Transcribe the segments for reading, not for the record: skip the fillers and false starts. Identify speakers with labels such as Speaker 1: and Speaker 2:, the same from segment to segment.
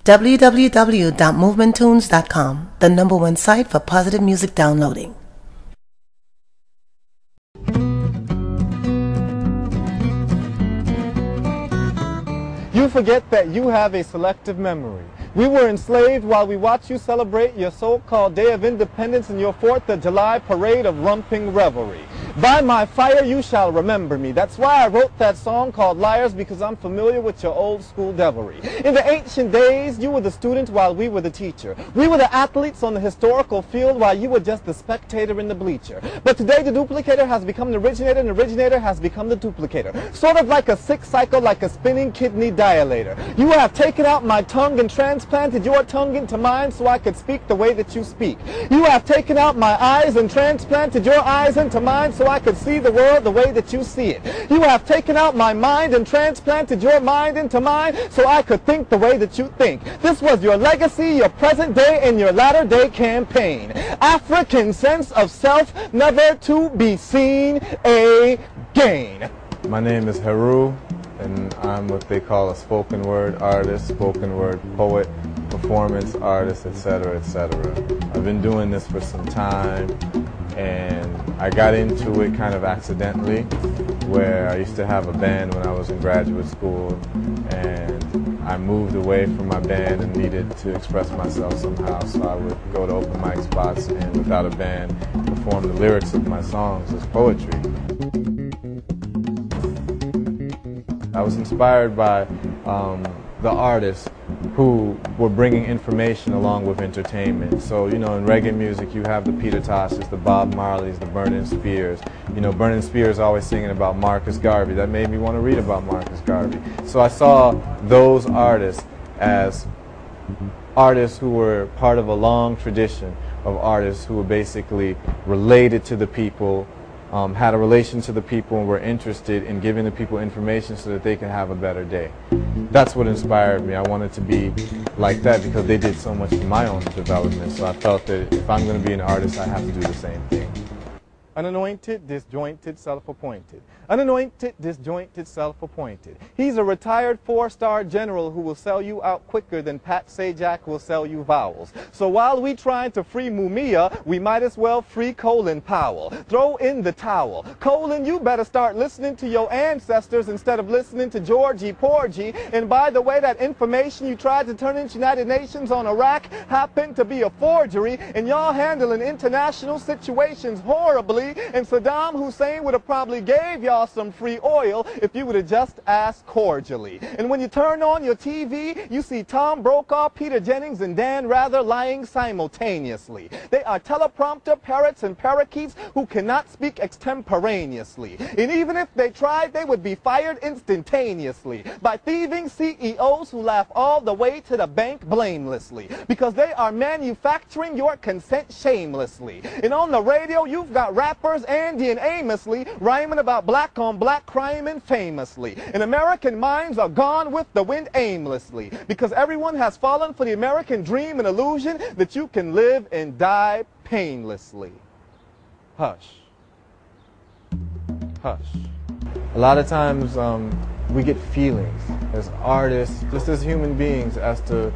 Speaker 1: www.movementunes.com, the #1 site for positive music downloading.
Speaker 2: You forget that you have a selective memory. We were enslaved while we watched you celebrate your so-called Day of Independence and your 4th of July parade of lumping revelry. By my fire you shall remember me. That's why I wrote that song called Liars, because I'm familiar with your old school devilry. In the ancient days, you were the student while we were the teacher. We were the athletes on the historical field while you were just the spectator in the bleacher. But today the duplicator has become the originator and the originator has become the duplicator. Sort of like a sick cycle, like a spinning kidney dilator. You have taken out my tongue and transplanted your tongue into mine so I could speak the way that you speak. You have taken out my eyes and transplanted your eyes into mine so I could see the world the way that you see it. You have taken out my mind and transplanted your mind into mine so I could think the way that you think. This was your legacy, your present day, and your latter day campaign. African sense of self never to be seen again.
Speaker 3: My name is Heru, and I'm what they call a spoken word artist, spoken word poet, performance artist, etc., etc. I've been doing this for some time, and I got into it kind of accidentally, where I used to have a band when I was in graduate school, and I moved away from my band and needed to express myself somehow, so I would go to open mic spots and without a band perform the lyrics of my songs as poetry. I was inspired by the artists who were bringing information along with entertainment. So, you know, in reggae music you have the Peter Tosches, the Bob Marleys, the Burning Spears. You know, Burning Spears always singing about Marcus Garvey. That made me want to read about Marcus Garvey. So I saw those artists as artists who were part of a long tradition of artists who were basically related to the people, had a relation to the people, and were interested in giving the people information so that they can have a better day. That's what inspired me. I wanted to be like that because they did so much for my own development, so I felt that if I'm going to be an artist, I have to do the same thing.
Speaker 2: Unanointed, disjointed, self-appointed. Unanointed, disjointed, self-appointed. He's a retired 4-star general who will sell you out quicker than Pat Sajak will sell you vowels. So while we trying to free Mumia, we might as well free Colin Powell. Throw in the towel. Colin, you better start listening to your ancestors instead of listening to Georgie Porgy. And by the way, that information you tried to turn into United Nations on Iraq happened to be a forgery, and y'all handling international situations horribly. And Saddam Hussein would have probably gave y'all some free oil if you would have just asked cordially. And when you turn on your TV, you see Tom Brokaw, Peter Jennings, and Dan Rather lying simultaneously. They are teleprompter parrots and parakeets who cannot speak extemporaneously. And even if they tried, they would be fired instantaneously by thieving CEOs who laugh all the way to the bank blamelessly, because they are manufacturing your consent shamelessly. And on the radio, you've got rappers Andy and Amously rhyming about black on black crime infamously. And American minds are gone with the wind aimlessly, because everyone has fallen for the American dream and illusion that you can live and die painlessly. Hush. Hush.
Speaker 3: A lot of times we get feelings as artists, just as human beings, as to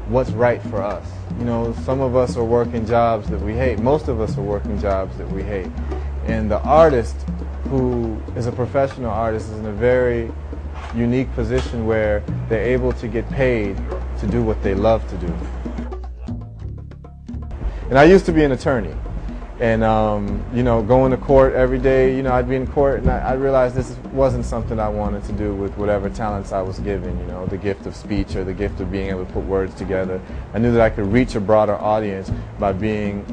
Speaker 3: what's right for us. You know, some of us are working jobs that we hate. Most of us are working jobs that we hate. And the artist who is a professional artist is in a very unique position where they're able to get paid to do what they love to do. And I used to be an attorney. And, you know, going to court every day, you know, I'd be in court and I realized this wasn't something I wanted to do with whatever talents I was given, you know, the gift of speech or the gift of being able to put words together. I knew that I could reach a broader audience by being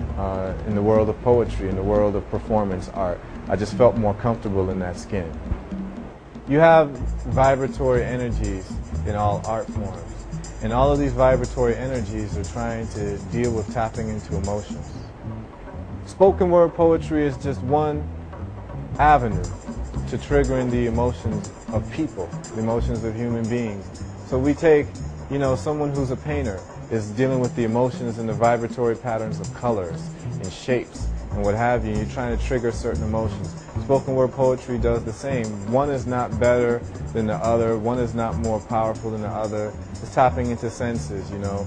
Speaker 3: in the world of poetry, in the world of performance art. I just felt more comfortable in that skin. You have vibratory energies in all art forms. And all of these vibratory energies are trying to deal with tapping into emotions. Spoken word poetry is just one avenue to triggering the emotions of people, the emotions of human beings. So we take, you know, someone who's a painter is dealing with the emotions and the vibratory patterns of colors and shapes and what have you. You're trying to trigger certain emotions. Spoken word poetry does the same. One is not better than the other. One is not more powerful than the other. It's tapping into senses, you know.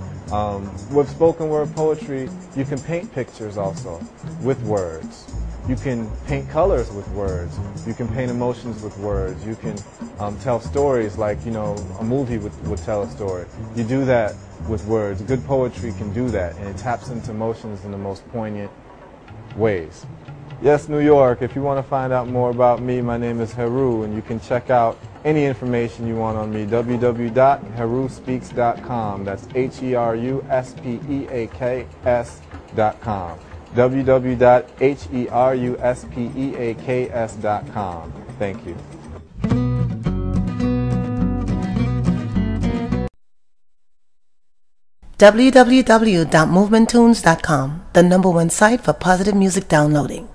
Speaker 3: With spoken word poetry, you can paint pictures also with words. You can paint colors with words. You can paint emotions with words. You can tell stories like, you know, a movie would tell a story. You do that with words. Good poetry can do that, and it taps into emotions in the most poignant ways. Yes, New York, if you want to find out more about me, my name is Heru, and you can check out any information you want on me, www.heruspeaks.com. That's HERUSPEAKS.com. www.heruspeaks.com. Thank you.
Speaker 1: www.Movementunes.com, the #1 site for positive music downloading.